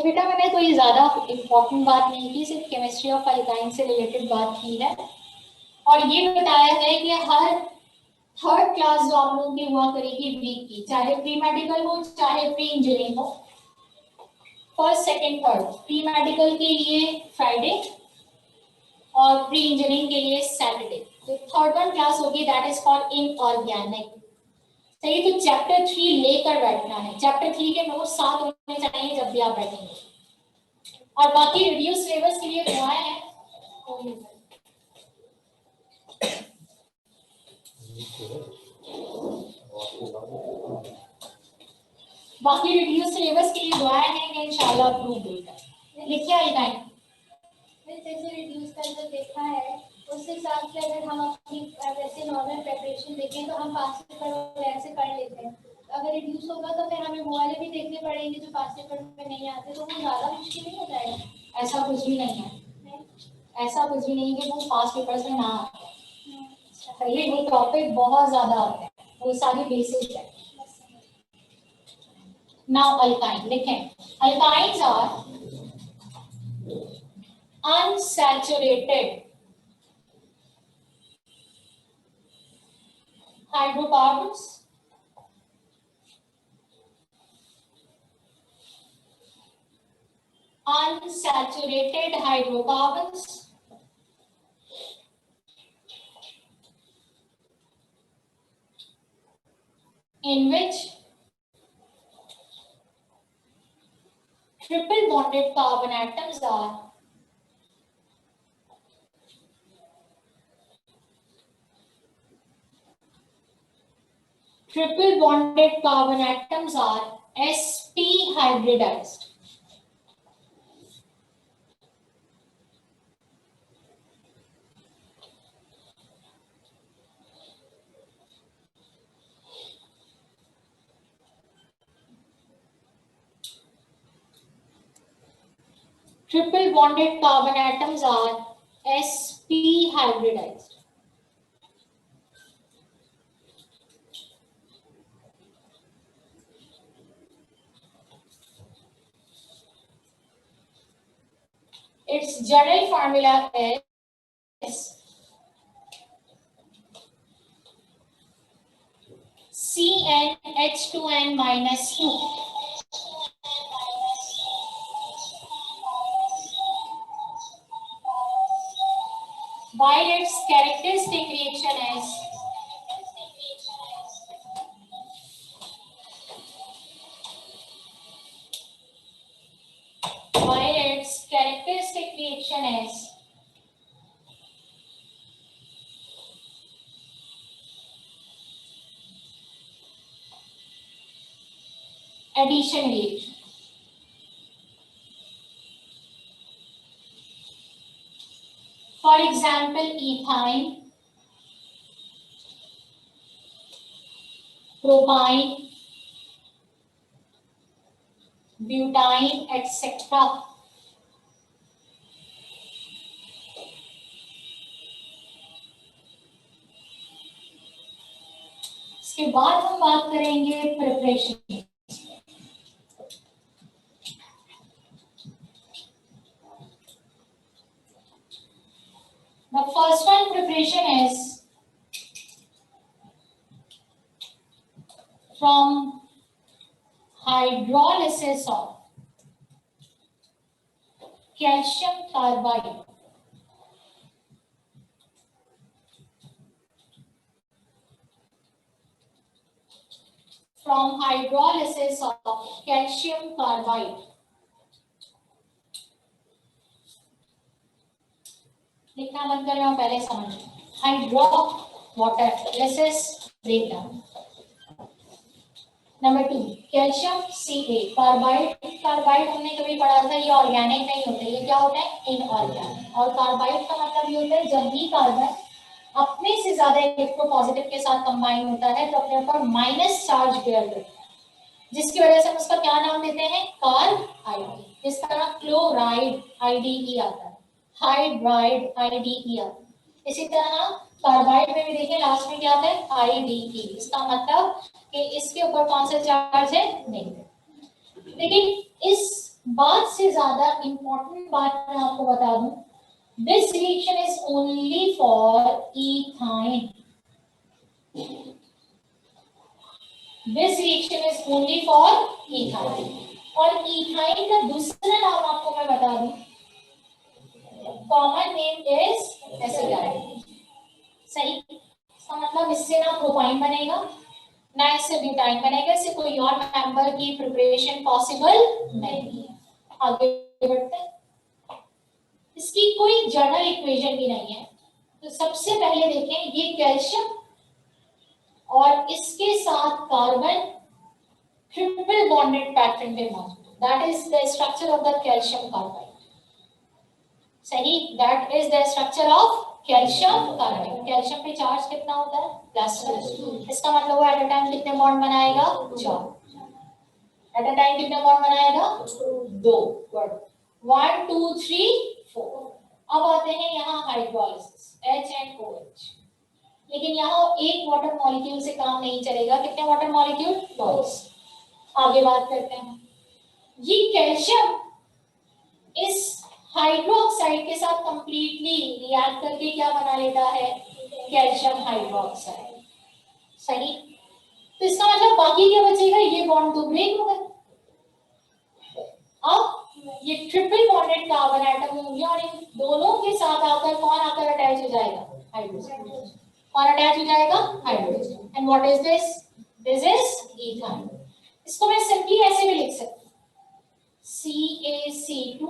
बेटा मैंने कोई ज्यादा इम्पोर्टेंट बात नहीं की, सिर्फ केमिस्ट्री ऑफ अल्काइन से रिलेटेड बात की है और ये बताया है कि हर थर्ड क्लास जो आप लोगों की हुआ करेगी वीक की, चाहे प्री मेडिकल हो चाहे प्री इंजीनियरिंग हो, first second third, pre medical के लिए फ्राइडे और प्री इंजीनियरिंग के लिए सैटरडे, तो थर्ड वन क्लास होगी दैट इज फॉर इनऑर्गेनिक। सही, तो चैप्टर 3 लेकर बैठना है, चैप्टर 3 के नोट साथ होने चाहिए जब भी आप बैठेंगे। और बाकी रिड्यूस सिलेबस के लिए दुआएं हैं, बाकी रिड्यूस सिलेबस के लिए दुआएं हैं कि इंशाल्लाह अप्रूव होगा। लिखिए अल्काइन जैसे रिड्यूस का जो देखा है उस हिसाब से अगर हम अपनी वैसे नॉर्मल प्रिपरेशन देखें तो हम पास पेपर ऐसे कर लेते हैं। अगर रिड्यूस होगा तो फिर हमें वो वाले भी देखने पड़ेंगे जो पास पेपर में नहीं आते, तो वो ज़्यादा मुश्किल नहीं हो जाएगा। ऐसा कुछ भी नहीं है, ऐसा कुछ भी नहीं कि वो पास पेपर्स में ना आते हैं। ये वो टॉपिक बहुत ज्यादा आते हैं, वो सारी बेसिक है। नाउ अल्काइन लिखें, alkynes are unsaturated hydrocarbons unsaturated hydrocarbons in which triple bonded carbon atoms are sp hybridized. Triple bonded carbon atoms are sp hybridized. Its general formula is CnH2n minus 2. While its characteristic reaction is addition reaction. For example, ethyne, propyne, butane, etc. इसके बाद हम बात करेंगे preparation. The first one preparation is from hydrolysis of calcium carbide. From hydrolysis of calcium carbide. लिखना बंद कर रहे हो, पहले समझ। Hydro water lysis breakdown. Number 2 calcium Ca carbide. Carbide हमने कभी पढ़ा था, ये ऑर्गेनिक नहीं होते, ये क्या होता है, इनऑर्गेनिक। और कार्बाइड का मतलब ये होता है जब भी कार्बन अपने से ज्यादा इलेक्ट्रोपॉजिटिव के साथ कंबाइन होता है तो अपने ऊपर माइनस चार्ज बेयर करता है, जिसकी वजह से हम उसका क्या नाम देते हैं, कार्बाइड। इस तरह क्लोराइड IDE आता है, हाइड्राइड IDE आता है। इसी तरह कार्बाइड में भी देखिए लास्ट में क्या आता है, IDE। इसका मतलब कि इसके ऊपर कौन सा चार्ज है, नेगेटिव। लेकिन इस बात से ज्यादा इंपॉर्टेंट बात मैं आपको बता दूं, this reaction is only for ethyne. This reaction is only for ethyne. और इथाइन का दूसरा नाम आपको मैं बता दूं, कॉमन नेम इज एसिडाइड. सही. इसका मतलब इससे ना प्रोपाइन बनेगा ना इससे ब्यूटाइन बनेगा, इससे कोई और मेंबर की प्रिपरेशन पॉसिबल नहीं है. आगे बढ़ते हैं. इसकी कोई जनरल इक्वेशन भी नहीं है. तो सबसे पहले देखें, ये कैल्शियम और इसके साथ कार्बन ट्रिपल बॉन्डेड पैटर्न पे मौजूद. That is the structure of the calcium carbide. सही. That is the structure of calcium carbide. Calcium पे चार्ज कितना होता है? +2. इसका मतलब वो एट अ टाइम कितने बॉन्ड बनाएगा? 4. एट अ टाइम कितने बॉन्ड बनाएगा? 2. 1 2 3 4. अब आते हैं यहाँ हाइड्रोलाइसिस, H and OH. लेकिन यहाँ एक वाटर मॉलिक्यूल से काम नहीं चलेगा. कितने वाटर मॉलिक्यूल? 2. आगे बात करते हैं. ये कैल्शियम इस हाइड्रोक्साइड के साथ कंप्लीटली रिएक्ट करके क्या बना लेता है? Calcium hydroxide. सही. तो इसका मतलब बाकी क्या बचेगा? ये बॉन्ड तो ब्रेक हो गए. अब ये ट्रिपल बॉन्डेड कार्बन एटम होंगे और इन दोनों के साथ आकर कौन आकर अटैच हो जाएगा? हाइड्रोजन. कौन अटैच हो जाएगा? Hydrogen. And what is this? This is ethyne. इसको मैं सिंपली ऐसे भी लिख सकती हूँ, CaC2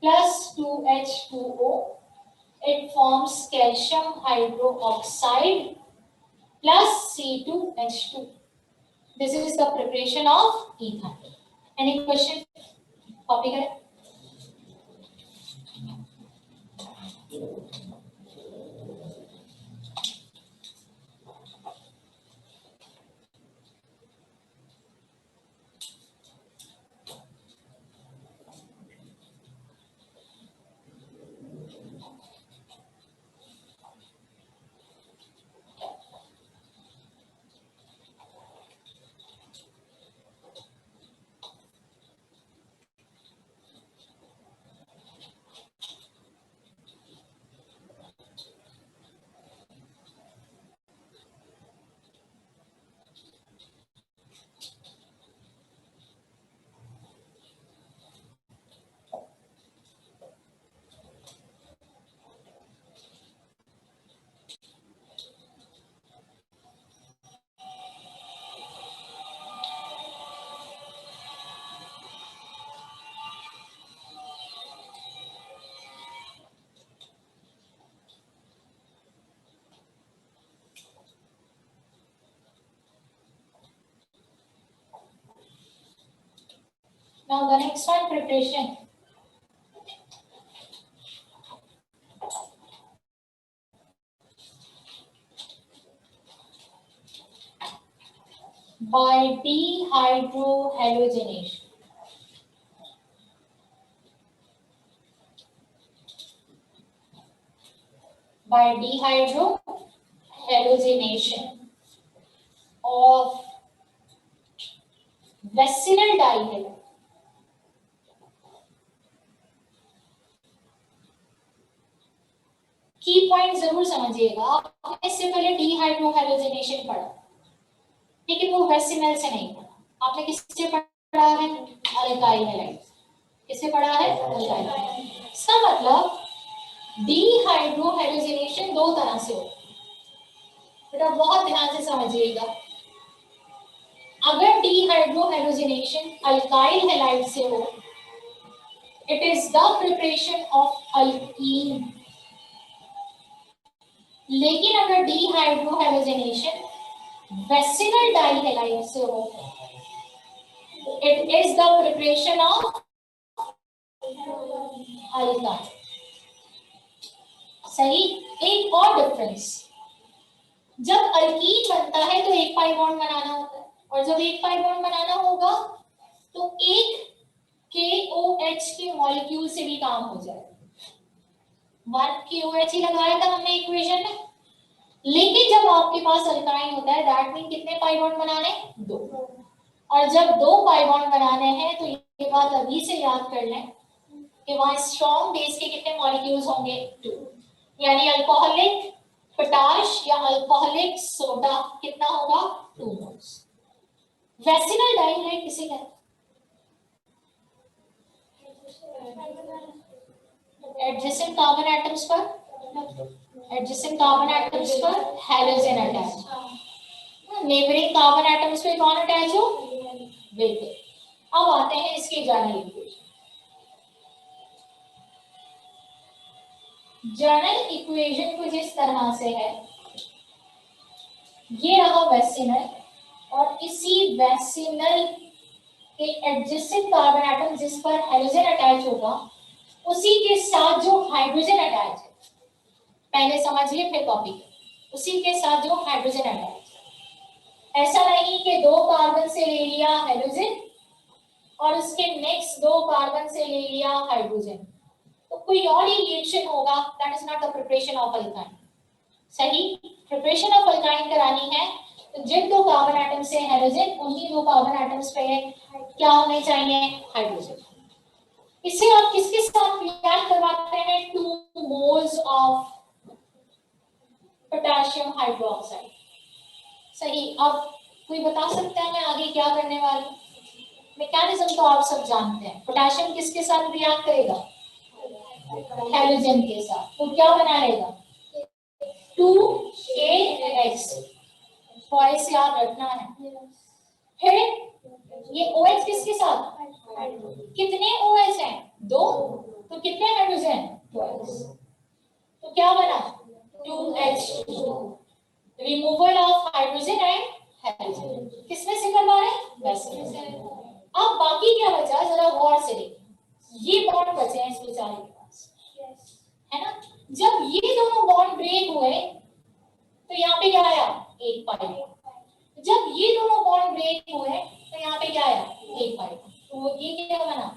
plus 2H2O. It forms calcium hydroxide plus C2H2. This is the preparation of ethyl. Any question? Copy करें. Now the next one, preparation. By dehydrohalogenation. By dehydrohalogenation of vicinal dihalide. की point जरूर समझिएगा. आपने इससे पहले डीहाइड्रोहैलोजिनेशन पढ़ा, लेकिन वो वेसिनल से नहीं पढ़ा. आपने किससे पढ़ा है? Alkyl halide. किससे पढ़ा है? अल्काइल. इसका मतलब डीहाइड्रोहैलोजिनेशन दो तरह से होता है. बेटा बहुत ध्यान से समझिएगा. अगर डीहाइड्रोहैलोजिनेशन अल्काइल हैलाइड से हो, it is the preparation of alkyne. लेकिन अगर डीहाइड्रोहैलोजिनेशन वेसिनल डाइहैलाइड से हो, it is the preparation of alkyne. सही. एक और डिफरेंस, जब अल्कीन बनता है तो एक पाई बॉन्ड बनाना होता है, और जब एक पाई बॉन्ड बनाना होगा तो एक KOH के मॉलिक्यूल से भी काम हो जाएगा. 1 KOH ही लगाया था हमने इक्वेशन में. लेकिन जब आपके पास अल्काइन होता है, दैट मीन कितने पाई बॉन्ड बनाने? 2. और जब 2 पाई बॉन्ड बनाने हैं तो ये बात अभी से याद कर लें कि वहां स्ट्रॉन्ग बेस के कितने मॉलिक्यूल्स होंगे, 2। यानी अल्कोहलिक पोटाश या अल्कोहलिक सोडा कितना होगा, 2 मोल्स। वैसिनल डाइहाइड किसे कहते हैं, एडजेसेंट कार्बन एटम्स पर halogen attach, neighbouring carbon atoms पे कौन अटैच हो, बिल्कुल। अब आते हैं इसके जर्नल इक्वेशन। जर्नल इक्वेशन कुछ इस तरह से है, ये रहा वैसिनल और इसी वैसिनल के एडजेसेंट कार्बन एटम जिस पर हैलोजन अटैच होगा उसी के साथ जो हाइड्रोजन अटैच है, पहले समझिए फिर कॉपी करें, उसी के साथ जो हाइड्रोजन अटैच है। ऐसा नहीं कि 2 कार्बन से ले लिया हाइड्रोजन और उसके नेक्स्ट 2 कार्बन से ले लिया हाइड्रोजन, तो कोई और ही रिएक्शन होगा, that is not the preparation of alkyne. सही, प्रिपरेशन ऑफ अल्काइन करानी है तो जिन 2 कार्बन एटम से हाइड्रोजन, उन्हीं 2 कार्बन एटम्स पे क्या होने चाहिए, हाइड्रोजन। इसे आप किसके साथ रिएक्ट करवाते हैं, 2 मोल्स ऑफ पोटेशियम हाइड्रोक्साइड। सही, अब कोई बता सकता है मैं आगे क्या करने वाली हूँ, मैकेनिज्म तो आप सब जानते हैं। पोटेशियम किसके साथ रिएक्ट करेगा, हैलोजन के साथ, तो क्या बनाएगा, 2KX, फॉइस याद रखना है। फिर ये OH किसके साथ, कितने OH हैं, 2, तो कितने हाइड्रोजन, 12, तो क्या बना, 2H2, removal of hydrogen and hydrogen, किसमें से करवा रहे हैं, वैसे से। अब बाकी क्या बचा, जरा गौर से देखिए, ये बॉन्ड बचे हैं इस बेचारे के पास, है ना। जब ये दोनों बॉन्ड ब्रेक हुए तो यहाँ पे क्या आया, 1 पाई। जब ये दोनों बॉन्ड ब्रेक हुए तो यहाँ पे क्या आया, 1 पाई। तो ये क्या बना,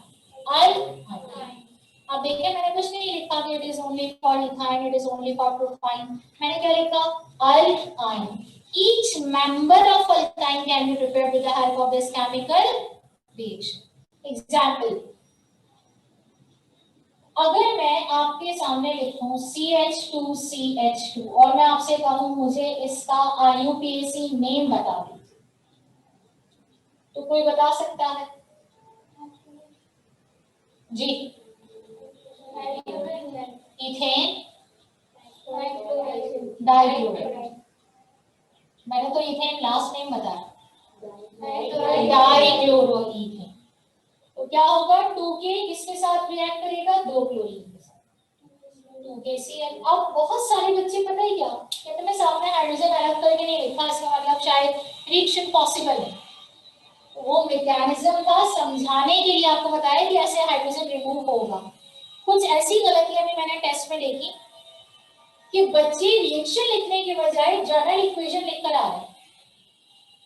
अल्काइन। अब देखिए मैंने कुछ नहीं लिखा कि it is only for ethyne, it is only for propyne, मैंने क्या लिखा, alkyne. Each member of alkyne can be prepared with the help of this chemical reaction. Example, अगर मैं आपके सामने लिखूं CH2CH2 और मैं आपसे कहूं मुझे इसका IUPAC नेम बता दीजिए, तो कोई बता सकता है जी, इथेन डाइक्लोराइड, मैंने तो इथेन लास्ट नेम बताया, डाइक्लोरोइथेन। तो क्या होगा, 2K किसके साथ रिएक्ट करेगा, 2 क्लोरीन के साथ, 2KCl। अब बहुत सारे बच्चे पता है क्या कहते, मैं सामने हाइड्रोजन अलग करके नहीं लिखा, इसका मतलब शायद रिएक्शन पॉसिबल है। वो मैकेनिज्म का समझाने के लिए आपको बताया कि ऐसे हाइड्रोजन रिमूव होगा। कुछ ऐसी गलतियां भी मैंने टेस्ट में देखी कि बच्चे रिएक्शन लिखने के बजाय जर्नल इक्वेशन लिखकर आ रहे हैं।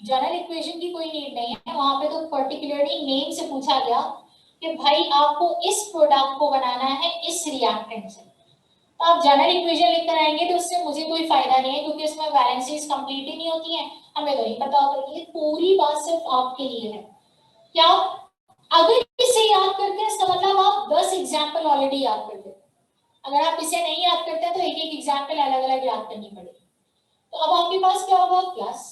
जर्नल इक्वेशन की कोई नीड नहीं है, वहां पे तो पर्टिकुलरली नेम से पूछा गया कि भाई आपको इस प्रोडक्ट को बनाना है इस रिएक्टेंट से, तो आप जर्नल इक्वेशन लिखकर आएंगे तो उससे मुझे कोई फायदा नहीं है, क्योंकि इसमें वैलेंसीज कंप्लीट ही नहीं होती हैं, हमें तो नहीं पता होता। ये पूरी बात सिर्फ आपके लिए है। क्या अगर इसे याद करते हैं इसका मतलब आप 10 एग्जाम्पल ऑलरेडी याद कर लेते। अगर आप इसे नहीं याद करते तो एक एक एग्जाम्पल अलग अलग याद करनी पड़ेगी। तो अब आपके पास क्या होगा, प्लस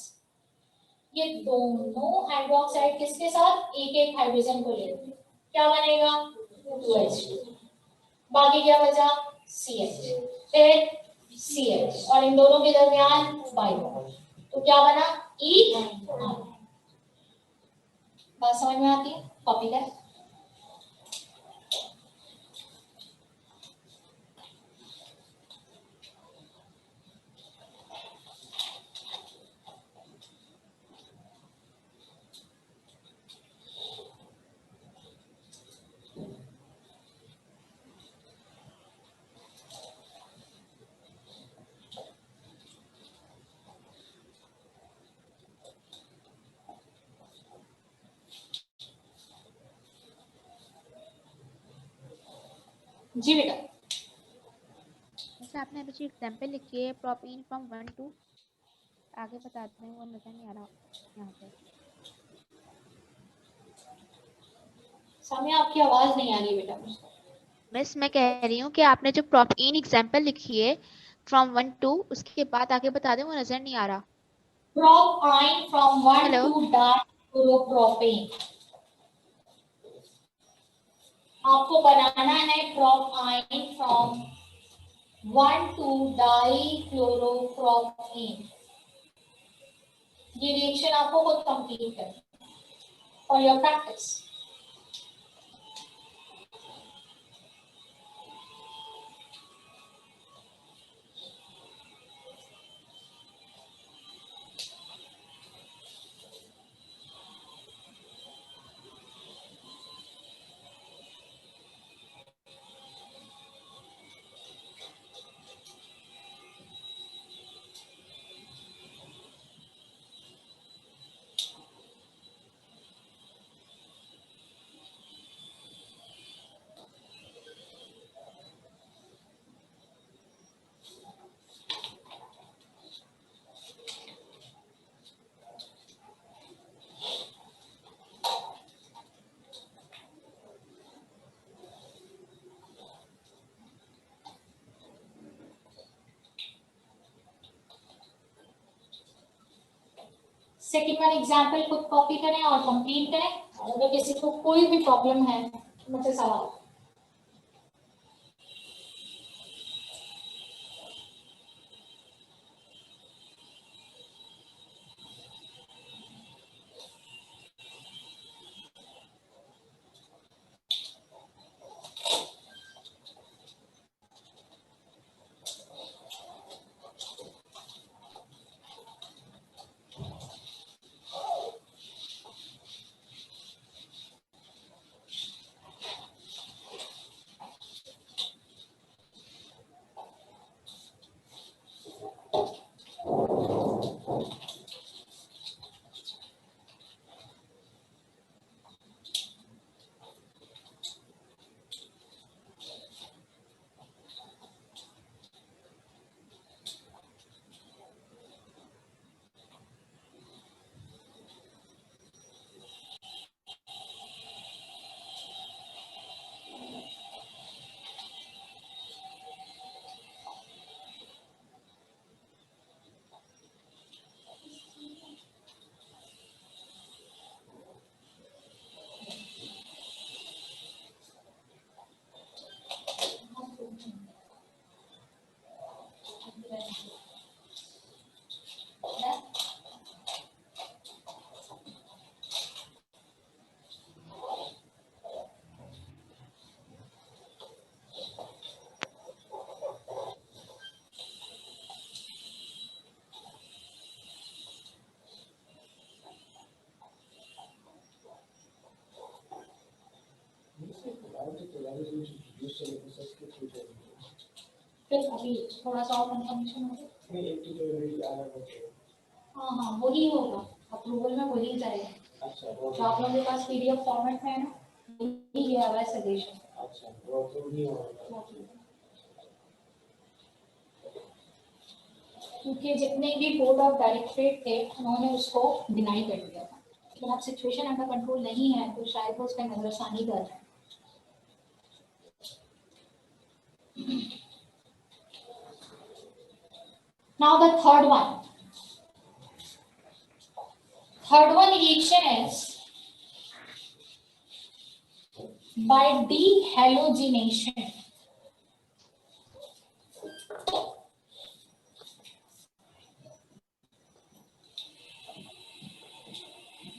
ये दोनों हाइड्रोक्साइड किसके साथ, एक एक हाइड्रोजन को लेते, क्या बनेगा, 2H2, बाकी क्या बचा, CH, फिर CH और इन दोनों के दरमियान बाई बॉन्ड, तो क्या बना, इथाइन। बात समझ में आती है, कॉपी करें। जी बेटा, जैसे आपने अभी एग्जाम्पल लिखी है प्रोपीन फ्रॉम 1 to आगे बताते हैं, वो नजर नहीं आ रहा यहाँ पे। सामने आपकी आवाज नहीं आ रही बेटा मुझको। मिस मैं कह रही हूँ कि आपने जो प्रोपीन एग्जांपल लिखी है फ्रॉम 1 to, उसके बाद आगे बता दें, वो नजर नहीं आ रहा। Propyne from 1 hello. to डाइक्लोरोप्रोपेन। आपको बनाना है प्रोपाइन फ्रॉम 1 to डाइक्लोरोप्रोपेन। ये रिएक्शन आपको खुद कंप्लीट करना है for your practice. Second one example खुद कॉपी करें और कंप्लीट करें। और अगर किसी को कोई भी प्रॉब्लम है मुझसे सवाल। फिर अभी थोड़ा सा और कंफर्मेशन होगा। हाँ हाँ वही होगा, अप्रूवल में वही जाएगा। अच्छा, जो आप लोगों के पास पीडीएफ फॉर्मेट में है ना, वही गया हुआ है सजेशन। अच्छा, वो अप्रूव नहीं होगा क्योंकि जितने भी बोर्ड ऑफ डायरेक्टरेट थे उन्होंने उसको डिनाई कर दिया था। तो अब सिचुएशन अंडर कंट्रोल नहीं है तो शायद वो उस पर नजरसानी कर रहे हैं। Now the third one. Third one reaction is by dehalogenation.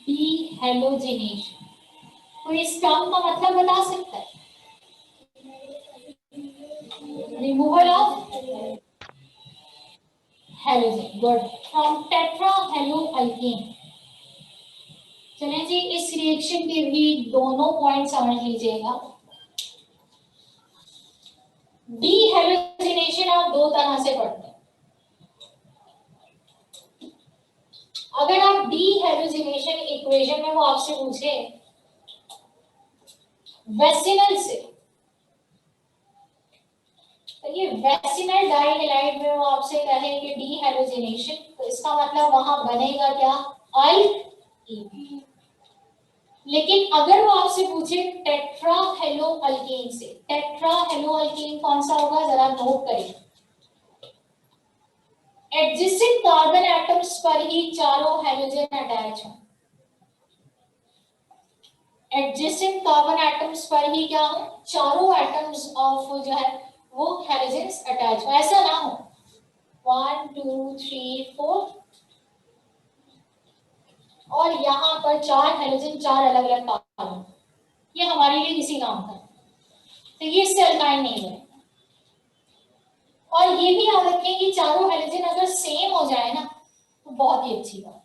Dehalogenation. तो इस टर्म का मतलब बता सकता है? Removal of halogen. Good. From tetrahaloalkane. चलें जी, इस रिएक्शन के भी दोनों पॉइंट समझ लीजिएगा। डीहेलोजिनेशन आप दो तरह से पढ़ते हैं। अगर आप डीहेलोजिनेशन इक्वेशन में वो आपसे पूछे वेसिनल से, तो ये वेसिनल डाइहेलाइड में वो आपसे कहे कि डीहेलोजिनेशन, तो इसका मतलब वहां बनेगा क्या? अल्कीन। लेकिन अगर वो आपसे पूछे टेट्राहेलोअल्केन से, टेट्राहेलोअल्केन कौन सा होगा जरा नोट करें। एडजेसेंट कार्बन एटम्स पर ही चारों हाइड्रोजन अटैच हैं। एडजेसेंट कार्बन एटम्स पर ही क्या हो, चारों एटम्स ऑफ जो है वो हाइड्रोजन्स अटैच हो। ऐसा ना हो 1 2 3 4 और यहाँ पर 4 हाइड्रोजन 4 अलग अलग कार्बन, ये हमारे लिए किसी काम का, तो ये इससे अल्काइन नहीं है। और ये भी याद रखें कि चारों हाइड्रोजन अगर सेम हो जाए ना तो बहुत ही अच्छी बात,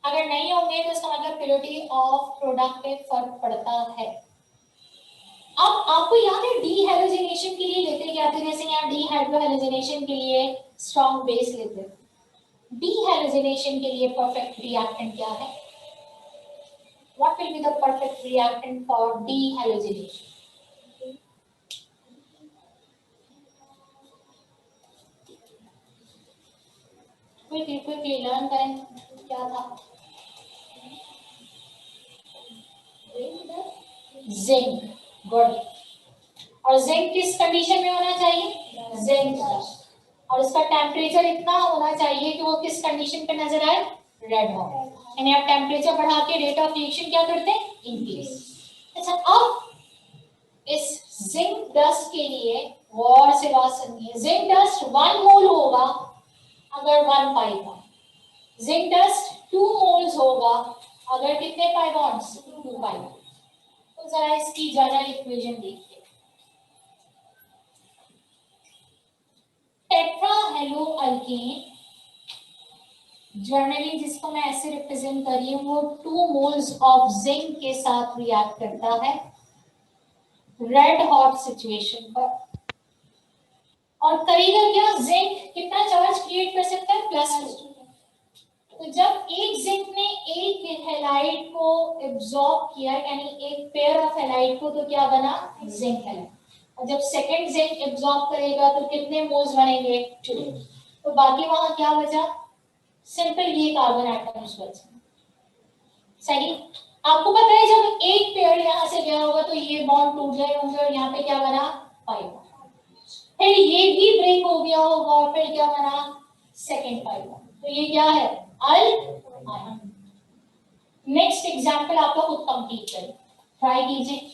अगर नहीं होंगे तो इसका मतलब प्योरिटी ऑफ प्रोडक्ट पे फर्क पड़ता है। अब आपको याद है डीहाइड्रोजनेशन के लिए लेते क्या थे, जैसे यहाँ डीहाइड्रोहाइड्रोजनेशन के लिए स्ट्रॉन्ग बेस लेते, डीहाइड्रोजनेशन के लिए परफेक्ट रिएक्टेंट क्या है, what will be the perfect reactant for dehydrogenation? Quickly learn करें क्या था, जिंक। गुड। और जिंक किस कंडीशन में होना चाहिए, जिंक, और इसका टेम्परेचर इतना होना चाहिए कि वो किस कंडीशन पे नजर आए, रेड हॉट, यानी आप टेम्परेचर बढ़ा के रेट ऑफ रिएक्शन क्या करते हैं, इंक्रीज। अच्छा, अब इस जिंक डस्ट के लिए गौर से बात सुनिए, जिंक डस्ट 1 मोल होगा अगर 1 pi bond, zinc dust 2 moles होगा अगर कितने पाई बॉन्ड्स, 2 पाई बॉन्ड। तो जरा इसकी जनरल इक्वेशन देखिए, टेट्राहेलोअल्केन जनरली जिसको मैं ऐसे रिप्रेजेंट कर रही हूँ वो 2 मोल्स ऑफ जिंक के साथ रिएक्ट करता है रेड हॉट सिचुएशन पर, और करेगा क्या, जिंक कितना चार्ज क्रिएट कर सकता है, +2। तो जब एक जिंक ने एक हैलाइड को एब्जॉर्ब किया, यानी एक पेयर ऑफ हैलाइड को, तो क्या बना, जिंक हैलाइड। और जब सेकंड जिंक एब्जॉर्ब करेगा तो कितने मोल्स बनेंगे, 2। तो बाकी वहां क्या बचा, सिंपल ये कार्बन एटम्स बचे। सही, आपको पता है जब एक पेयर यहाँ से गया होगा तो ये बॉन्ड टूट गए होंगे और यहाँ पे क्या बना, पाई बॉन्ड, फिर ये भी ब्रेक हो गया होगा और फिर क्या बना, सेकंड पाई बॉन्ड। तो ये क्या है, अल्काइन। नेक्स्ट एग्जांपल आप लोग खुद कंप्लीट करें, ट्राई कीजिए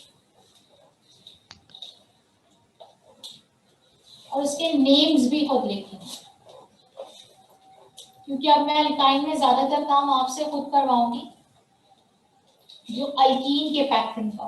और उसके नेम्स भी खुद लिखें, क्योंकि अब मैं अल्काइन में ज्यादातर काम आपसे खुद करवाऊंगी जो अल्कीन के पैटर्न का।